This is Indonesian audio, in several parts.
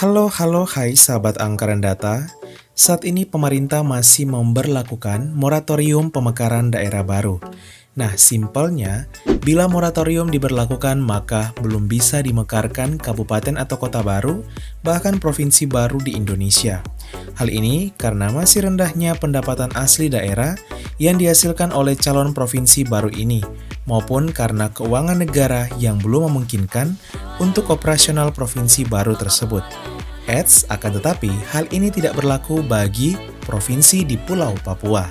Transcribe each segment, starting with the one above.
Hai sahabat anggaran data. Saat ini pemerintah masih memberlakukan moratorium pemekaran daerah baru. Nah, simpelnya, bila moratorium diberlakukan maka belum bisa dimekarkan kabupaten atau kota baru, bahkan provinsi baru di Indonesia. Hal ini karena masih rendahnya pendapatan asli daerah yang dihasilkan oleh calon provinsi baru ini, maupun karena keuangan negara yang belum memungkinkan untuk operasional provinsi baru tersebut. Akan tetapi, hal ini tidak berlaku bagi provinsi di Pulau Papua.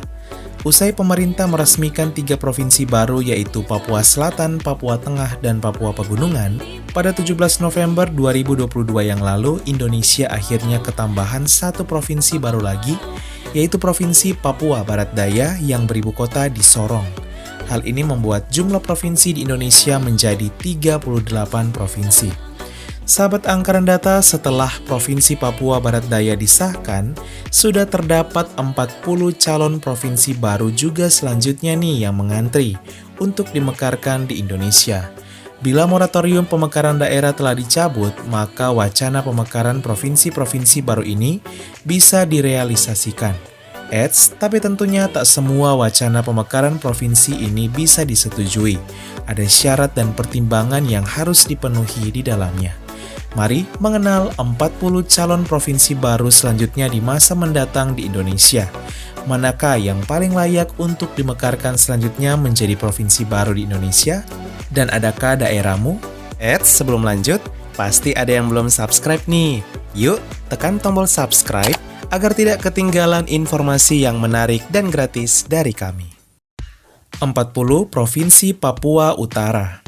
Usai pemerintah meresmikan 3 provinsi baru yaitu Papua Selatan, Papua Tengah, dan Papua Pegunungan, pada 17 November 2022 yang lalu, Indonesia akhirnya ketambahan 1 provinsi baru lagi, yaitu Provinsi Papua Barat Daya yang beribu kota di Sorong. Hal ini membuat jumlah provinsi di Indonesia menjadi 38 provinsi. Sahabat anggaran data, setelah Provinsi Papua Barat Daya disahkan, sudah terdapat 40 calon provinsi baru juga selanjutnya nih yang mengantri untuk dimekarkan di Indonesia. Bila moratorium pemekaran daerah telah dicabut, maka wacana pemekaran provinsi-provinsi baru ini bisa direalisasikan. Tapi tentunya tak semua wacana pemekaran provinsi ini bisa disetujui. Ada syarat dan pertimbangan yang harus dipenuhi di dalamnya. Mari mengenal 40 calon provinsi baru selanjutnya di masa mendatang di Indonesia. Manakah yang paling layak untuk dimekarkan selanjutnya menjadi provinsi baru di Indonesia? Dan adakah daerahmu? Sebelum lanjut, pasti ada yang belum subscribe nih. Yuk, tekan tombol subscribe agar tidak ketinggalan informasi yang menarik dan gratis dari kami. 40 Provinsi Papua Utara.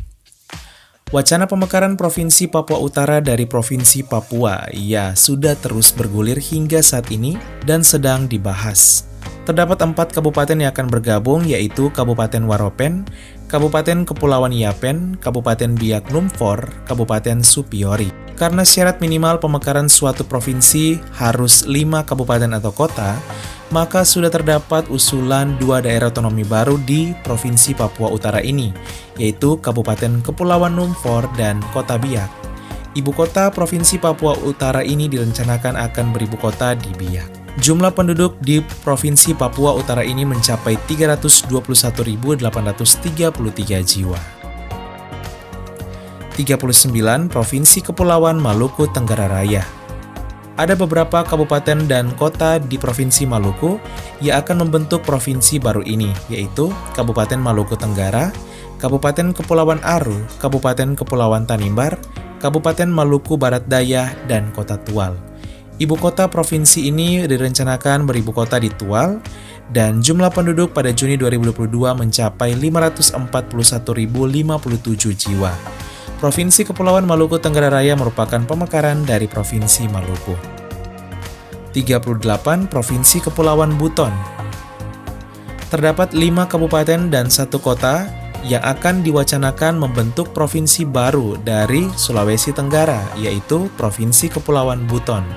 Wacana pemekaran Provinsi Papua Utara dari Provinsi Papua sudah terus bergulir hingga saat ini dan sedang dibahas. Terdapat 4 kabupaten yang akan bergabung yaitu Kabupaten Waropen, Kabupaten Kepulauan Yapen, Kabupaten Biak Numfor, Kabupaten Supiori. Karena syarat minimal pemekaran suatu provinsi harus 5 kabupaten atau kota, maka sudah terdapat usulan 2 daerah otonomi baru di Provinsi Papua Utara ini, yaitu Kabupaten Kepulauan Numfor dan Kota Biak. Ibu kota Provinsi Papua Utara ini direncanakan akan beribu kota di Biak. Jumlah penduduk di Provinsi Papua Utara ini mencapai 321.833 jiwa. 39 Provinsi Kepulauan Maluku Tenggara Raya. Ada beberapa kabupaten dan kota di Provinsi Maluku yang akan membentuk provinsi baru ini, yaitu Kabupaten Maluku Tenggara, Kabupaten Kepulauan Aru, Kabupaten Kepulauan Tanimbar, Kabupaten Maluku Barat Daya, dan Kota Tual. Ibu kota provinsi ini direncanakan beribu kota di Tual, dan jumlah penduduk pada Juni 2022 mencapai 541.057 jiwa. Provinsi Kepulauan Maluku Tenggara Raya merupakan pemekaran dari Provinsi Maluku. 38 Provinsi Kepulauan Buton. Terdapat 5 kabupaten dan 1 kota yang akan diwacanakan membentuk provinsi baru dari Sulawesi Tenggara, yaitu Provinsi Kepulauan Buton.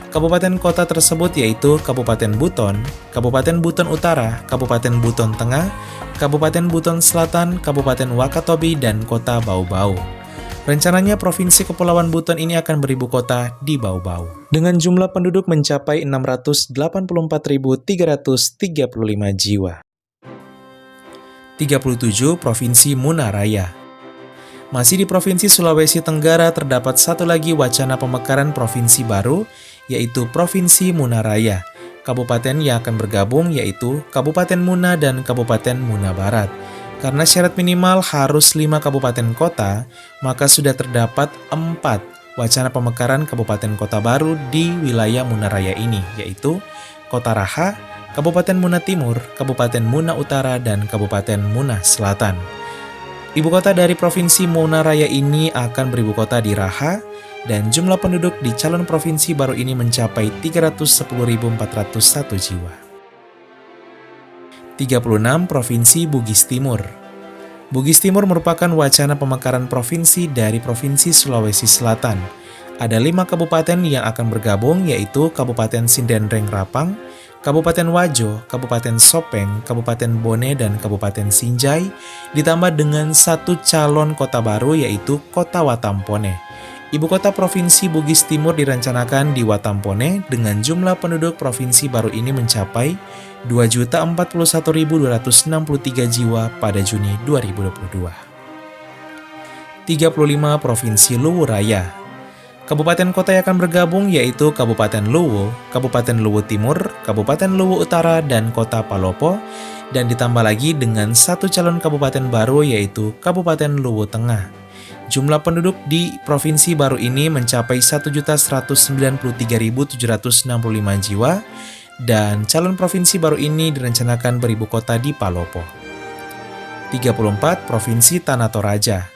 Kabupaten kota tersebut yaitu Kabupaten Buton, Kabupaten Buton Utara, Kabupaten Buton Tengah, Kabupaten Buton Selatan, Kabupaten Wakatobi, dan Kota Bau-Bau. Rencananya Provinsi Kepulauan Buton ini akan beribu kota di Bau-Bau. Dengan jumlah penduduk mencapai 684.335 jiwa. 37 Provinsi Muna Raya. Masih di Provinsi Sulawesi Tenggara terdapat satu lagi wacana pemekaran provinsi baru, yaitu Provinsi Muna Raya. Kabupaten yang akan bergabung yaitu Kabupaten Muna dan Kabupaten Muna Barat. Karena syarat minimal harus 5 kabupaten kota, maka sudah terdapat 4 wacana pemekaran kabupaten kota baru di wilayah Muna Raya ini, yaitu Kota Raha, Kabupaten Muna Timur, Kabupaten Muna Utara, dan Kabupaten Muna Selatan. Ibu kota dari Provinsi Muna Raya ini akan beribu kota di Raha, dan jumlah penduduk di calon provinsi baru ini mencapai 310.401 jiwa. 36 Provinsi Bugis Timur. Bugis Timur merupakan wacana pemekaran provinsi dari Provinsi Sulawesi Selatan. Ada 5 kabupaten yang akan bergabung yaitu Kabupaten Sindendreng Rapang, Kabupaten Wajo, Kabupaten Sopeng, Kabupaten Bone, dan Kabupaten Sinjai, ditambah dengan 1 calon kota baru yaitu Kota Watampone. Ibu kota Provinsi Bugis Timur direncanakan di Watampone dengan jumlah penduduk provinsi baru ini mencapai 2.041.263 jiwa pada Juni 2022. 35 Provinsi Luwu Raya. Kabupaten kota yang akan bergabung yaitu Kabupaten Luwu, Kabupaten Luwu Timur, Kabupaten Luwu Utara, dan Kota Palopo, dan ditambah lagi dengan satu calon kabupaten baru yaitu Kabupaten Luwu Tengah. Jumlah penduduk di provinsi baru ini mencapai 1.193.765 jiwa, dan calon provinsi baru ini direncanakan beribu kota di Palopo. 34 Provinsi Tanah Toraja.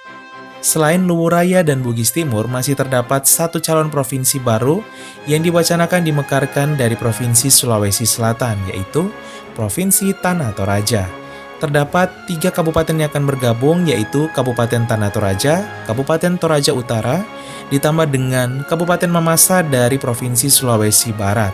Selain Luwu Raya dan Bugis Timur, masih terdapat satu calon provinsi baru yang diwacanakan dimekarkan dari Provinsi Sulawesi Selatan, yaitu Provinsi Tanah Toraja. Terdapat 3 kabupaten yang akan bergabung, yaitu Kabupaten Tanah Toraja, Kabupaten Toraja Utara, ditambah dengan Kabupaten Mamasa dari Provinsi Sulawesi Barat.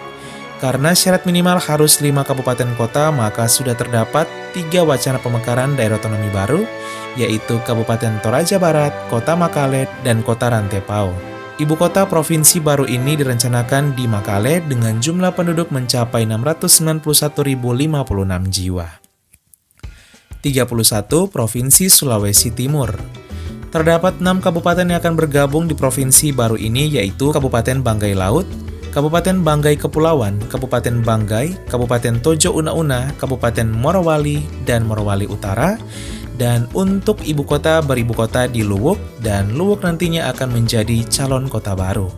Karena syarat minimal harus 5 kabupaten kota, maka sudah terdapat 3 wacana pemekaran daerah otonomi baru, yaitu Kabupaten Toraja Barat, Kota Makale, dan Kota Rantepao. Ibu kota provinsi baru ini direncanakan di Makale dengan jumlah penduduk mencapai 691.056 jiwa. 31 Provinsi Sulawesi Timur. Terdapat 6 kabupaten yang akan bergabung di provinsi baru ini, yaitu Kabupaten Banggai Laut, Kabupaten Banggai Kepulauan, Kabupaten Banggai, Kabupaten Tojo Una-Una, Kabupaten Morowali, dan Morowali Utara. Dan untuk ibu kota beribu kota di Luwuk, dan Luwuk nantinya akan menjadi calon kota baru.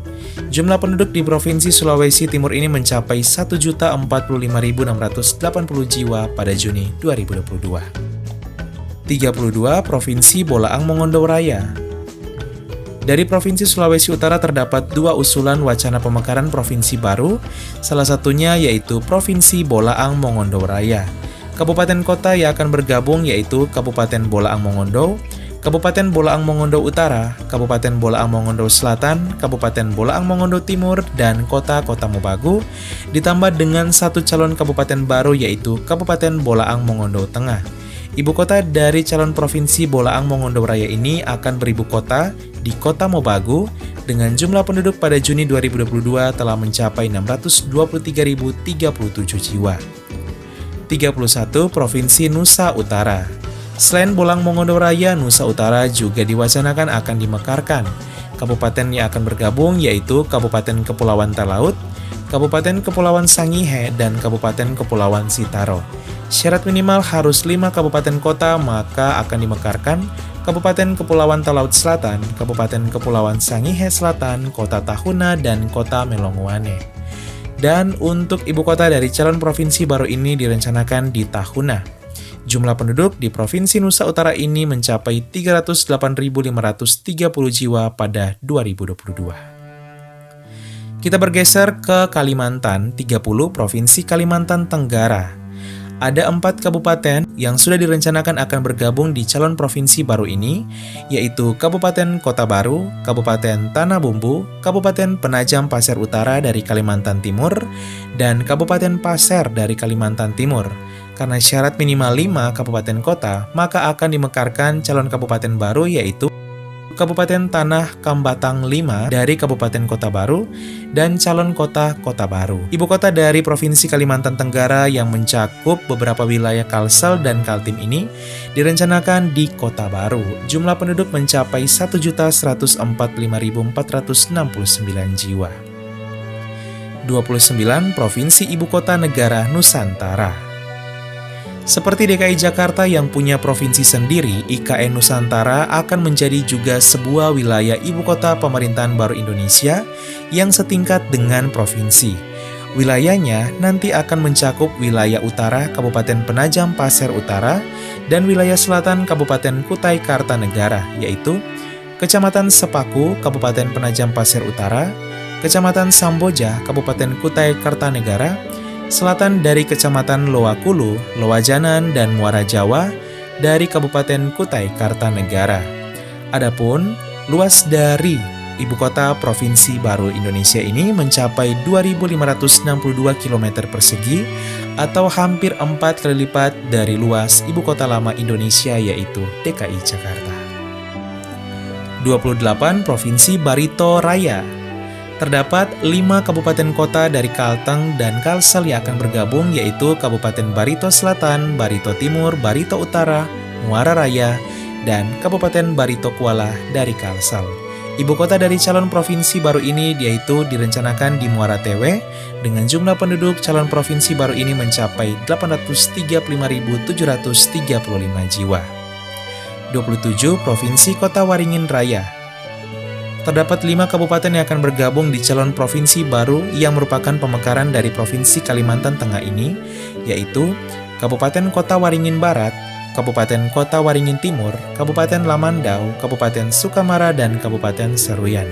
Jumlah penduduk di Provinsi Sulawesi Timur ini mencapai 1.045.680 jiwa pada Juni 2022. 32 Provinsi Bolaang Mongondo Raya. Dari Provinsi Sulawesi Utara terdapat 2 usulan wacana pemekaran provinsi baru, salah satunya yaitu Provinsi Bolaang Mongondo Raya. Kabupaten kota yang akan bergabung yaitu Kabupaten Bolaang Mongondo, Kabupaten Bolaang Mongondo Utara, Kabupaten Bolaang Mongondo Selatan, Kabupaten Bolaang Mongondo Timur, dan Kota-Kota Mobagu, ditambah dengan satu calon kabupaten baru yaitu Kabupaten Bolaang Mongondo Tengah. Ibu kota dari calon provinsi Bolaang Mongondo Raya ini akan beribu kota di Kota Mobagu dengan jumlah penduduk pada Juni 2022 telah mencapai 623.037 jiwa. 31 Provinsi Nusa Utara. Selain Bolaang Mongondo Raya, Nusa Utara juga diwacanakan akan dimekarkan. Kabupaten yang akan bergabung yaitu Kabupaten Kepulauan Talaut, Kabupaten Kepulauan Sangihe, dan Kabupaten Kepulauan Sitaro. Syarat minimal harus 5 kabupaten kota, maka akan dimekarkan Kabupaten Kepulauan Talaut Selatan, Kabupaten Kepulauan Sangihe Selatan, Kota Tahuna, dan Kota Melongowane. Dan untuk ibu kota dari calon provinsi baru ini direncanakan di Tahuna. Jumlah penduduk di Provinsi Nusa Utara ini mencapai 308.530 jiwa pada 2022. Kita bergeser ke Kalimantan, 30 Provinsi Kalimantan Tenggara. Ada 4 kabupaten yang sudah direncanakan akan bergabung di calon provinsi baru ini, yaitu Kabupaten Kota Baru, Kabupaten Tanah Bumbu, Kabupaten Penajam Pasir Utara dari Kalimantan Timur, dan Kabupaten Pasir dari Kalimantan Timur. Karena syarat minimal 5 kabupaten kota, maka akan dimekarkan calon kabupaten baru yaitu Kabupaten Tanah Kambatang 5 dari Kabupaten Kota Baru, dan calon kota Kota Baru. Ibu kota dari Provinsi Kalimantan Tenggara yang mencakup beberapa wilayah Kalsel dan Kaltim ini direncanakan di Kota Baru. Jumlah penduduk mencapai 1.145.469 jiwa. 29 Provinsi Ibu Kota Negara Nusantara. Seperti DKI Jakarta yang punya provinsi sendiri, IKN Nusantara akan menjadi juga sebuah wilayah ibu kota pemerintahan baru Indonesia yang setingkat dengan provinsi. Wilayahnya nanti akan mencakup wilayah utara Kabupaten Penajam Pasir Utara dan wilayah selatan Kabupaten Kutai Kartanegara, yaitu Kecamatan Sepaku, Kabupaten Penajam Pasir Utara, Kecamatan Samboja, Kabupaten Kutai Kartanegara, selatan dari Kecamatan Loakulu, Loajanan, dan Muara Jawa dari Kabupaten Kutai Kartanegara. Adapun luas dari ibu kota provinsi baru Indonesia ini mencapai 2.562 km persegi atau hampir 4 kali lipat dari luas ibu kota lama Indonesia yaitu DKI Jakarta. 28. Provinsi Barito Raya. Terdapat 5 kabupaten kota dari Kalteng dan Kalsel yang akan bergabung, yaitu Kabupaten Barito Selatan, Barito Timur, Barito Utara, Muara Raya, dan Kabupaten Barito Kuala dari Kalsel. Ibu kota dari calon provinsi baru ini yaitu direncanakan di Muara Tewe, dengan jumlah penduduk calon provinsi baru ini mencapai 835.735 jiwa. 27. Provinsi Kota Waringin Raya. Terdapat 5 kabupaten yang akan bergabung di calon provinsi baru yang merupakan pemekaran dari Provinsi Kalimantan Tengah ini, yaitu Kabupaten Kota Waringin Barat, Kabupaten Kota Waringin Timur, Kabupaten Lamandau, Kabupaten Sukamara, dan Kabupaten Seruyan.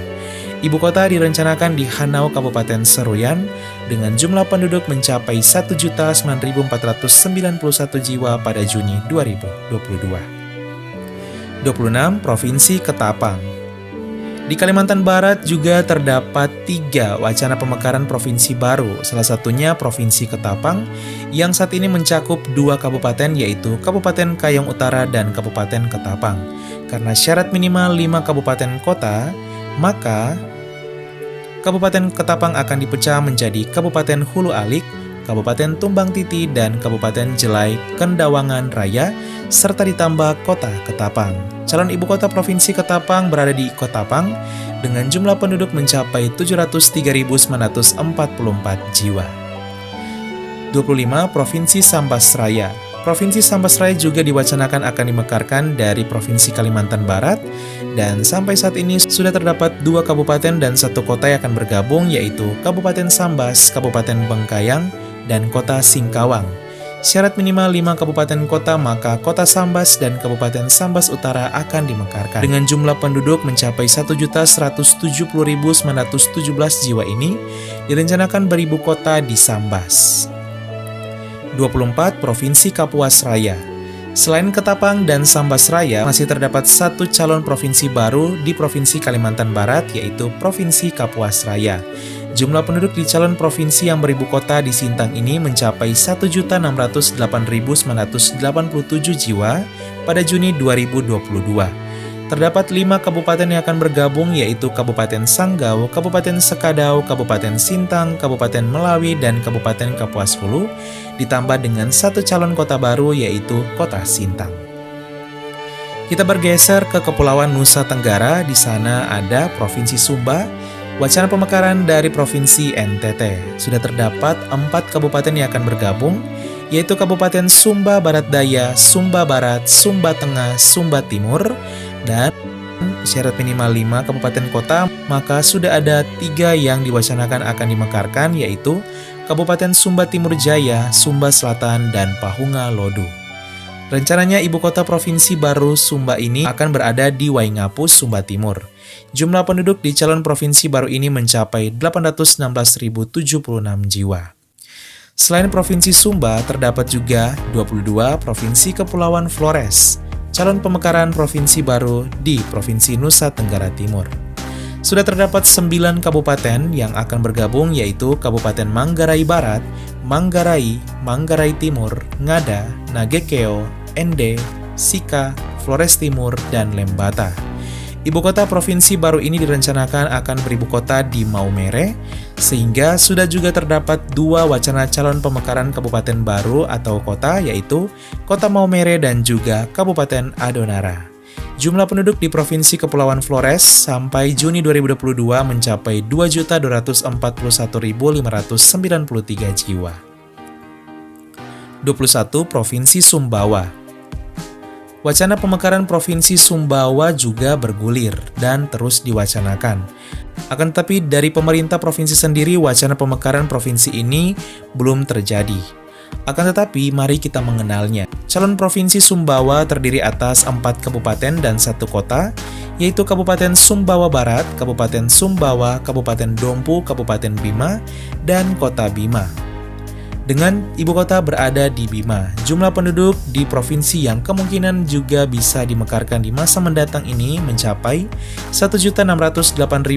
Ibu kota direncanakan di Hanau, Kabupaten Seruyan, dengan jumlah penduduk mencapai 1.009.491 jiwa pada Juni 2022. 26. Provinsi Ketapang. Di Kalimantan Barat juga terdapat 3 wacana pemekaran provinsi baru, salah satunya Provinsi Ketapang, yang saat ini mencakup 2 kabupaten yaitu Kabupaten Kayong Utara dan Kabupaten Ketapang. Karena syarat minimal 5 kabupaten kota, maka Kabupaten Ketapang akan dipecah menjadi Kabupaten Hulu Alik, Kabupaten Tumbang Titi, dan Kabupaten Jelai Kendawangan Raya, serta ditambah Kota Ketapang. Calon ibu kota provinsi Ketapang berada di Ketapang dengan jumlah penduduk mencapai 703.944 jiwa. 25. Provinsi Sambas Raya. Provinsi Sambas Raya juga diwacanakan akan dimekarkan dari Provinsi Kalimantan Barat, dan sampai saat ini sudah terdapat 2 kabupaten dan 1 kota yang akan bergabung, yaitu Kabupaten Sambas, Kabupaten Bengkayang, dan Kota Singkawang. Syarat minimal 5 kabupaten kota, maka Kota Sambas dan Kabupaten Sambas Utara akan dimekarkan. Dengan jumlah penduduk mencapai 1.170.917 jiwa ini, direncanakan beribu kota di Sambas. 24. Provinsi Kapuas Raya. Selain Ketapang dan Sambas Raya, masih terdapat 1 calon provinsi baru di Provinsi Kalimantan Barat, yaitu Provinsi Kapuas Raya. Jumlah penduduk di calon provinsi yang beribu kota di Sintang ini mencapai 1.608.987 jiwa pada Juni 2022. Terdapat 5 kabupaten yang akan bergabung, yaitu Kabupaten Sanggau, Kabupaten Sekadau, Kabupaten Sintang, Kabupaten Melawi, dan Kabupaten Kapuas Hulu, ditambah dengan 1 calon kota baru, yaitu Kota Sintang. Kita bergeser ke Kepulauan Nusa Tenggara. Di sana ada Provinsi Sumba. Wacana pemekaran dari Provinsi NTT. Sudah terdapat 4 kabupaten yang akan bergabung, yaitu Kabupaten Sumba Barat Daya, Sumba Barat, Sumba Tengah, Sumba Timur, dan syarat minimal 5 kabupaten kota, maka sudah ada 3 yang diwacanakan akan dimekarkan, yaitu Kabupaten Sumba Timur Jaya, Sumba Selatan, dan Pahunga Lodu. Rencananya ibu kota provinsi baru Sumba ini akan berada di Waingapu, Sumba Timur. Jumlah penduduk di calon provinsi baru ini mencapai 816.076 jiwa. Selain Provinsi Sumba, terdapat juga 22 Provinsi Kepulauan Flores, calon pemekaran provinsi baru di Provinsi Nusa Tenggara Timur. Sudah terdapat 9 kabupaten yang akan bergabung, yaitu Kabupaten Manggarai Barat, Manggarai, Manggarai Timur, Ngada, Nagekeo, Ende, Sika, Flores Timur, dan Lembata. Ibu kota provinsi baru ini direncanakan akan beribu kota di Maumere, sehingga sudah juga terdapat 2 wacana calon pemekaran kabupaten baru atau kota, yaitu Kota Maumere dan juga Kabupaten Adonara. Jumlah penduduk di Provinsi Kepulauan Flores sampai Juni 2022 mencapai 2.241.593 jiwa. 21. Provinsi Sumbawa. Wacana pemekaran Provinsi Sumbawa juga bergulir dan terus diwacanakan. Akan tetapi dari pemerintah provinsi sendiri, wacana pemekaran provinsi ini belum terjadi. Akan tetapi mari kita mengenalnya. Calon Provinsi Sumbawa terdiri atas 4 kabupaten dan 1 kota, yaitu Kabupaten Sumbawa Barat, Kabupaten Sumbawa, Kabupaten Dompu, Kabupaten Bima, dan Kota Bima. Dengan ibu kota berada di Bima, jumlah penduduk di provinsi yang kemungkinan juga bisa dimekarkan di masa mendatang ini mencapai 1.608.104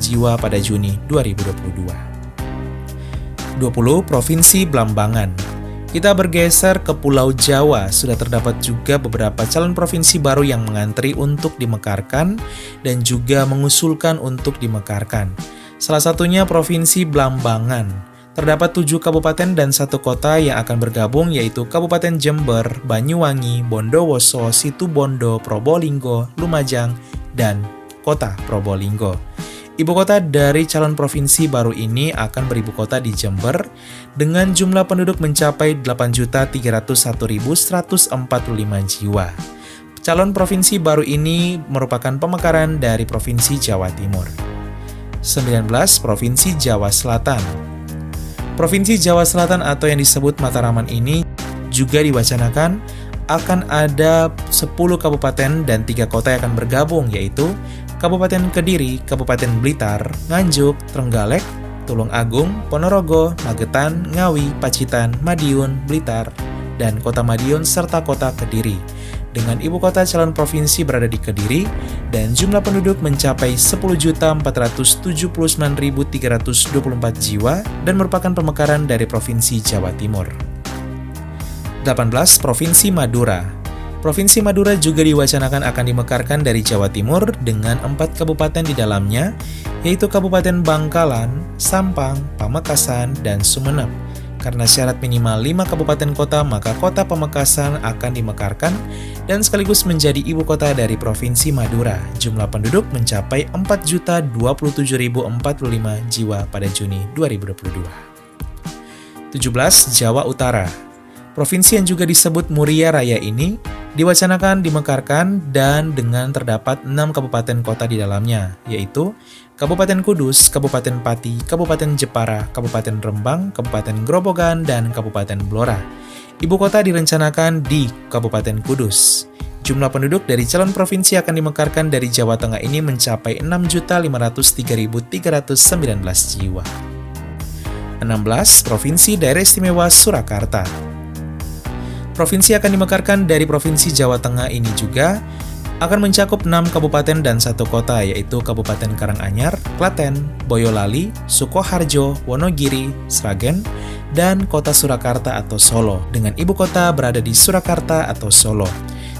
jiwa pada Juni 2022. 20. Provinsi Blambangan. Kita bergeser ke Pulau Jawa, sudah terdapat juga beberapa calon provinsi baru yang mengantri untuk dimekarkan dan juga mengusulkan untuk dimekarkan. Salah satunya Provinsi Blambangan. Terdapat 7 kabupaten dan 1 kota yang akan bergabung, yaitu Kabupaten Jember, Banyuwangi, Bondowoso, Situbondo, Probolinggo, Lumajang, dan Kota Probolinggo. Ibu kota dari calon provinsi baru ini akan beribu kota di Jember dengan jumlah penduduk mencapai 8.301.145 jiwa. Calon provinsi baru ini merupakan pemekaran dari Provinsi Jawa Timur. 19. Provinsi Jawa Selatan. Provinsi Jawa Selatan atau yang disebut Mataraman ini juga diwacanakan akan ada 10 kabupaten dan 3 kota yang akan bergabung, yaitu Kabupaten Kediri, Kabupaten Blitar, Nganjuk, Trenggalek, Tulung Agung, Ponorogo, Magetan, Ngawi, Pacitan, Madiun, Blitar, dan Kota Madiun serta Kota Kediri. Dengan ibu kota calon provinsi berada di Kediri dan jumlah penduduk mencapai 10.479.324 jiwa dan merupakan pemekaran dari Provinsi Jawa Timur. 18. Provinsi Madura. Provinsi Madura juga diwacanakan akan dimekarkan dari Jawa Timur dengan 4 kabupaten di dalamnya, yaitu Kabupaten Bangkalan, Sampang, Pamekasan, dan Sumeneb. Karena syarat minimal 5 kabupaten kota, maka kota Pamekasan akan dimekarkan dan sekaligus menjadi ibu kota dari Provinsi Madura. Jumlah penduduk mencapai 4.027.045 jiwa pada Juni 2022. 17. Jawa Utara. Provinsi yang juga disebut Muria Raya ini diwacanakan dimekarkan dan dengan terdapat 6 kabupaten kota di dalamnya, yaitu Kabupaten Kudus, Kabupaten Pati, Kabupaten Jepara, Kabupaten Rembang, Kabupaten Grobogan, dan Kabupaten Blora. Ibu kota direncanakan di Kabupaten Kudus. Jumlah penduduk dari calon provinsi akan dimekarkan dari Jawa Tengah ini mencapai 6.503.319 jiwa. 16. Provinsi Daerah Istimewa Surakarta. Provinsi akan dimekarkan dari Provinsi Jawa Tengah ini juga akan mencakup 6 kabupaten dan 1 kota, yaitu Kabupaten Karanganyar, Klaten, Boyolali, Sukoharjo, Wonogiri, Sragen, dan Kota Surakarta atau Solo, dengan ibu kota berada di Surakarta atau Solo.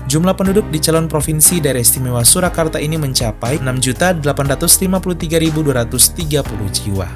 Jumlah penduduk di calon provinsi Daerah Istimewa Surakarta ini mencapai 6.853.230 jiwa.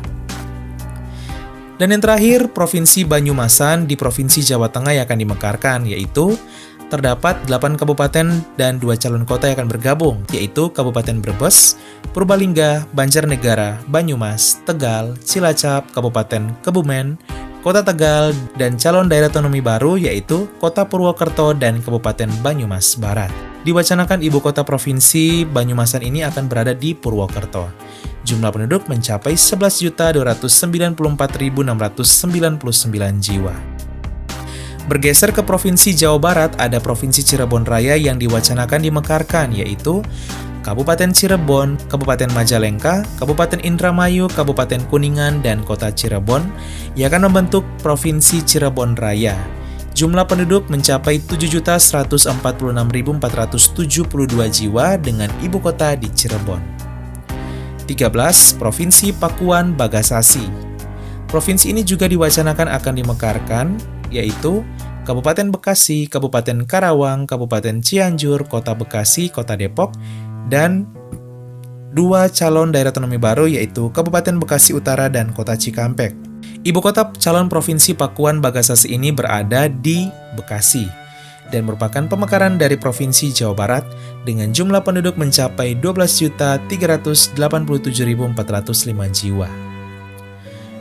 Dan yang terakhir, Provinsi Banyumasan di Provinsi Jawa Tengah yang akan dimekarkan, yaitu terdapat 8 kabupaten dan 2 calon kota yang akan bergabung, yaitu Kabupaten Brebes, Purbalingga, Banjarnegara, Banyumas, Tegal, Cilacap, Kabupaten Kebumen, Kota Tegal, dan calon daerah otonomi baru yaitu Kota Purwokerto dan Kabupaten Banyumas Barat. Diwacanakan ibu kota provinsi Banyumasan ini akan berada di Purwokerto. Jumlah penduduk mencapai 11.294.699 jiwa. Bergeser ke Provinsi Jawa Barat, ada Provinsi Cirebon Raya yang diwacanakan dimekarkan, yaitu Kabupaten Cirebon, Kabupaten Majalengka, Kabupaten Indramayu, Kabupaten Kuningan, dan Kota Cirebon yang akan membentuk Provinsi Cirebon Raya. Jumlah penduduk mencapai 7.146.472 jiwa dengan ibu kota di Cirebon. 13. Provinsi Pakuan Bagasasi. Provinsi ini juga diwacanakan akan dimekarkan, yaitu Kabupaten Bekasi, Kabupaten Karawang, Kabupaten Cianjur, Kota Bekasi, Kota Depok, dan 2 calon daerah otonomi baru yaitu Kabupaten Bekasi Utara dan Kota Cikampek. Ibu kota calon provinsi Pakuan Bagasasi ini berada di Bekasi dan merupakan pemekaran dari Provinsi Jawa Barat dengan jumlah penduduk mencapai 12.387.405 jiwa.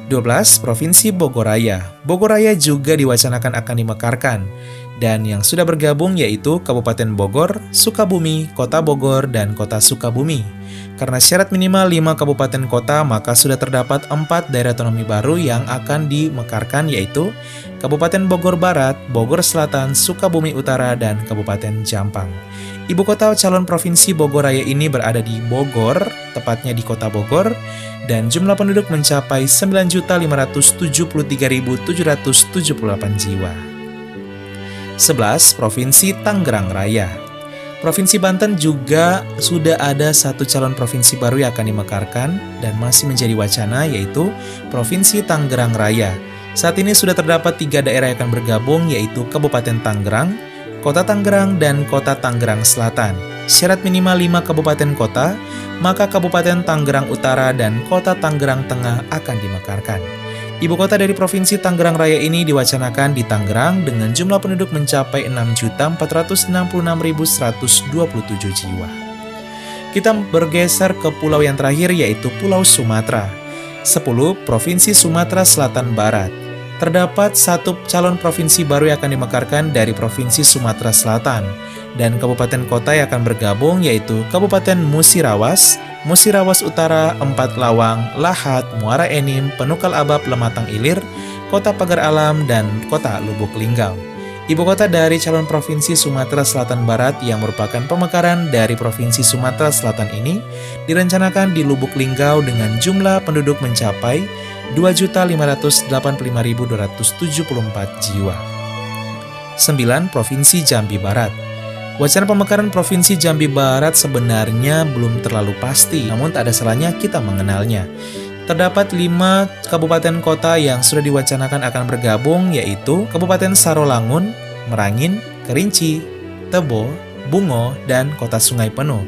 12. Provinsi Bogoraya. Bogoraya juga diwacanakan akan dimekarkan dan yang sudah bergabung yaitu Kabupaten Bogor, Sukabumi, Kota Bogor, dan Kota Sukabumi. Karena syarat minimal 5 kabupaten kota, maka sudah terdapat 4 daerah otonomi baru yang akan dimekarkan yaitu Kabupaten Bogor Barat, Bogor Selatan, Sukabumi Utara, dan Kabupaten Jampang. Ibu kota calon provinsi Bogoraya ini berada di Bogor, tepatnya di Kota Bogor, dan jumlah penduduk mencapai 9.573.778 jiwa. 11. Provinsi Tangerang Raya. Provinsi Banten juga sudah ada 1 calon provinsi baru yang akan dimekarkan dan masih menjadi wacana yaitu Provinsi Tangerang Raya. Saat ini sudah terdapat 3 daerah yang akan bergabung, yaitu Kabupaten Tangerang, Kota Tangerang, dan Kota Tangerang Selatan. Syarat minimal 5 kabupaten kota, maka Kabupaten Tangerang Utara dan Kota Tangerang Tengah akan dimekarkan. Ibu kota dari Provinsi Tangerang Raya ini diwacanakan di Tangerang dengan jumlah penduduk mencapai 6.466.127 jiwa. Kita bergeser ke pulau yang terakhir, yaitu Pulau Sumatera. 10. Provinsi Sumatera Selatan Barat. Terdapat 1 calon provinsi baru yang akan dimekarkan dari Provinsi Sumatera Selatan, dan kabupaten kota yang akan bergabung yaitu Kabupaten Musirawas, Musirawas Utara, Empat Lawang, Lahat, Muara Enim, Penukal Abab, Lematang Ilir, Kota Pagar Alam, dan Kota Lubuk Linggau. Ibu kota dari calon Provinsi Sumatera Selatan Barat yang merupakan pemekaran dari Provinsi Sumatera Selatan ini direncanakan di Lubuk Linggau dengan jumlah penduduk mencapai 2.585.274 jiwa. 9. Provinsi Jambi Barat. Wacana pemekaran Provinsi Jambi Barat sebenarnya belum terlalu pasti, namun tak ada salahnya kita mengenalnya. Terdapat 5 kabupaten kota yang sudah diwacanakan akan bergabung, yaitu Kabupaten Sarolangun, Merangin, Kerinci, Tebo, Bungo, dan Kota Sungai Penuh.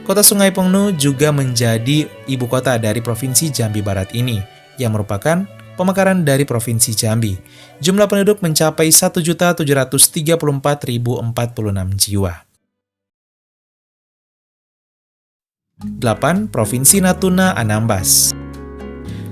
Kota Sungai Penuh juga menjadi ibu kota dari Provinsi Jambi Barat ini, yang merupakan pemekaran dari Provinsi Jambi. Jumlah penduduk mencapai 1.734.046 jiwa. 8. Provinsi Natuna Anambas.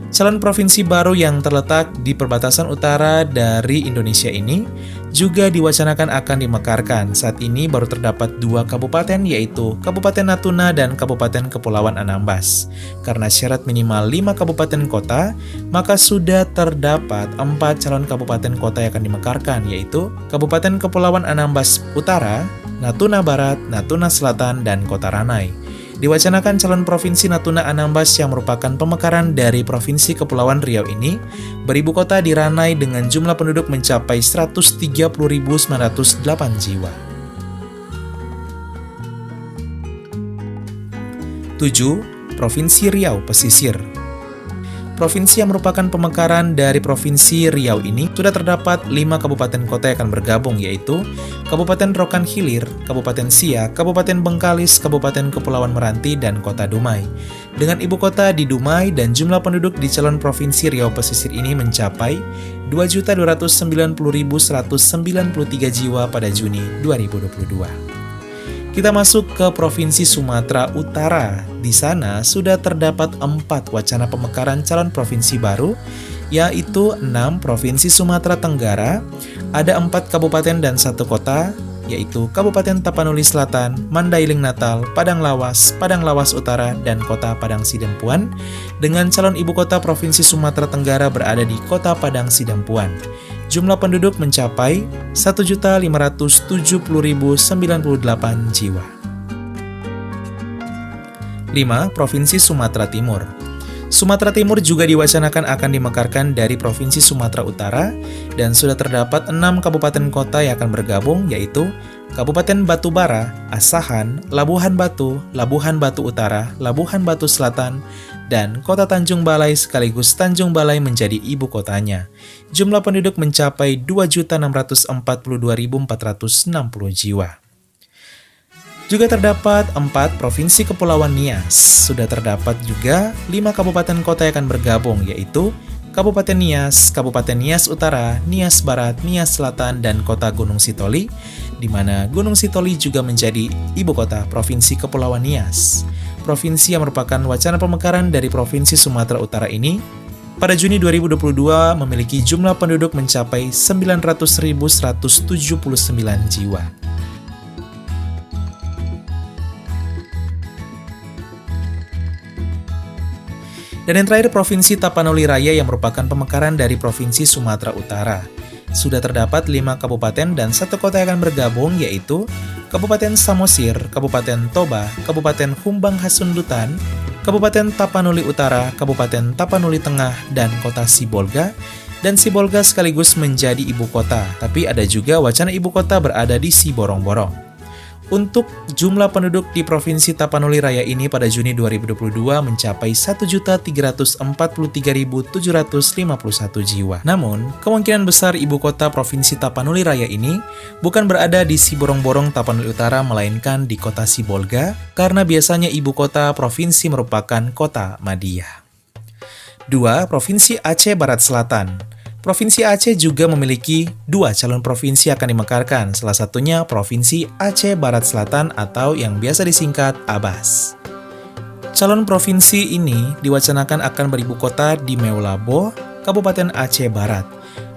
Calon provinsi baru yang terletak di perbatasan utara dari Indonesia ini juga diwacanakan akan dimekarkan. Saat ini baru terdapat 2 kabupaten, yaitu Kabupaten Natuna dan Kabupaten Kepulauan Anambas. Karena syarat minimal 5 kabupaten kota, maka sudah terdapat 4 calon kabupaten kota yang akan dimekarkan, yaitu Kabupaten Kepulauan Anambas Utara, Natuna Barat, Natuna Selatan, dan Kota Ranai. Diwacanakan calon Provinsi Natuna Anambas yang merupakan pemekaran dari Provinsi Kepulauan Riau ini beribu kota di Ranai dengan jumlah penduduk mencapai 130.908 jiwa. 7. Provinsi Riau Pesisir. Provinsi yang merupakan pemekaran dari Provinsi Riau ini sudah terdapat 5 kabupaten kota yang akan bergabung, yaitu Kabupaten Rokan Hilir, Kabupaten Siak, Kabupaten Bengkalis, Kabupaten Kepulauan Meranti, dan Kota Dumai. Dengan ibu kota di Dumai dan jumlah penduduk di calon Provinsi Riau Pesisir ini mencapai 2.290.193 jiwa pada Juni 2022. Kita masuk ke Provinsi Sumatera Utara. Di sana sudah terdapat 4 wacana pemekaran calon provinsi baru, yaitu 6 Provinsi Sumatera Tenggara, ada 4 kabupaten dan 1 kota, yaitu Kabupaten Tapanuli Selatan, Mandailing Natal, Padang Lawas Utara, dan Kota Padang Sidempuan, dengan calon ibu kota Provinsi Sumatera Tenggara berada di Kota Padang Sidempuan. Jumlah penduduk mencapai 1.570.098 jiwa. 5. Provinsi Sumatera Timur. Sumatera Timur juga diwacanakan akan dimekarkan dari Provinsi Sumatera Utara dan sudah terdapat 6 kabupaten kota yang akan bergabung, yaitu Kabupaten Batubara, Asahan, Labuhan Batu Utara, Labuhan Batu Selatan, dan Kota Tanjung Balai sekaligus Tanjung Balai menjadi ibu kotanya. Jumlah penduduk mencapai 2.642.460 jiwa. Juga terdapat 4 Provinsi Kepulauan Nias. Sudah terdapat juga 5 kabupaten kota yang akan bergabung, yaitu Kabupaten Nias Utara, Nias Barat, Nias Selatan, dan Kota Gunung Sitoli, di mana Gunung Sitoli juga menjadi ibu kota Provinsi Kepulauan Nias. Provinsi yang merupakan wacana pemekaran dari Provinsi Sumatera Utara ini pada Juni 2022 memiliki jumlah penduduk mencapai 900.179 jiwa. Dan yang terakhir, Provinsi Tapanuli Raya yang merupakan pemekaran dari Provinsi Sumatera Utara. Sudah terdapat 5 kabupaten dan 1 kota yang akan bergabung, yaitu Kabupaten Samosir, Kabupaten Toba, Kabupaten Humbang Hasundutan, Kabupaten Tapanuli Utara, Kabupaten Tapanuli Tengah, dan Kota Sibolga. Dan Sibolga sekaligus menjadi ibu kota, tapi ada juga wacana ibu kota berada di Siborong-Borong. Untuk jumlah penduduk di Provinsi Tapanuli Raya ini pada Juni 2022 mencapai 1.343.751 jiwa. Namun, kemungkinan besar ibu kota Provinsi Tapanuli Raya ini bukan berada di Siborong-Borong Tapanuli Utara, melainkan di kota Sibolga, karena biasanya ibu kota provinsi merupakan kota Madia. 2. Provinsi Aceh Barat Selatan. Provinsi Aceh juga memiliki 2 calon provinsi akan dimekarkan, salah satunya Provinsi Aceh Barat Selatan atau yang biasa disingkat ABAS. Calon provinsi ini diwacanakan akan beribu kota di Meulabo, Kabupaten Aceh Barat.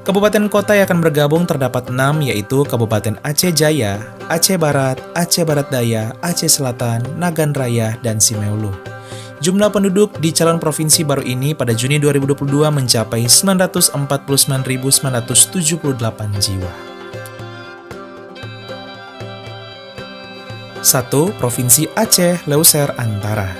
Kabupaten kota yang akan bergabung terdapat 6, yaitu Kabupaten Aceh Jaya, Aceh Barat Daya, Aceh Selatan, Nagan Raya, dan Simeulu. Jumlah penduduk di calon provinsi baru ini pada Juni 2022 mencapai 949.978 jiwa. 1. Provinsi Aceh Leuser Antara.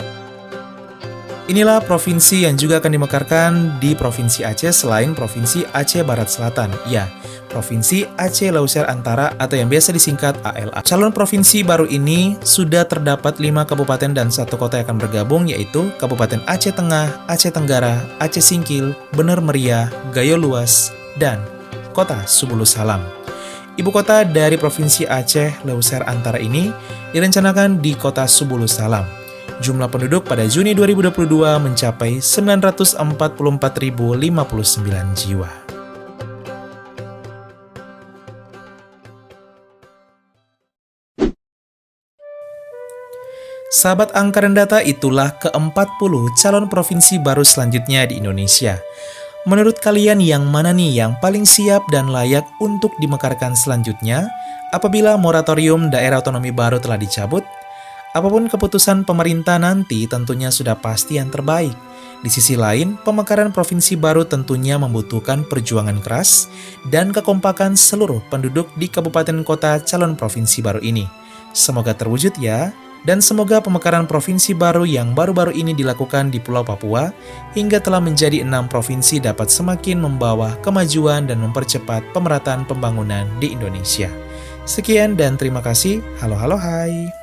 Inilah provinsi yang juga akan dimekarkan di Provinsi Aceh selain Provinsi Aceh Barat Selatan. Ya, Provinsi Aceh Leuser Antara atau yang biasa disingkat ALA. Calon provinsi baru ini sudah terdapat 5 kabupaten dan 1 kota yang akan bergabung, yaitu Kabupaten Aceh Tengah, Aceh Tenggara, Aceh Singkil, Bener Meriah, Gayo Luas, dan Kota Subulu Salam. Ibu kota dari Provinsi Aceh Leuser Antara ini direncanakan di Kota Subulu Salam. Jumlah penduduk pada Juni 2022 mencapai 944.059 jiwa. Sahabat Angka dan Data, itulah ke-40 calon provinsi baru selanjutnya di Indonesia. Menurut kalian yang mana nih yang paling siap dan layak untuk dimekarkan selanjutnya apabila moratorium daerah otonomi baru telah dicabut? Apapun keputusan pemerintah nanti tentunya sudah pasti yang terbaik. Di sisi lain, pemekaran provinsi baru tentunya membutuhkan perjuangan keras dan kekompakan seluruh penduduk di kabupaten kota calon provinsi baru ini. Semoga terwujud ya, dan semoga pemekaran provinsi baru yang baru-baru ini dilakukan di Pulau Papua hingga telah menjadi 6 provinsi dapat semakin membawa kemajuan dan mempercepat pemerataan pembangunan di Indonesia. Sekian dan terima kasih. Halo, hai.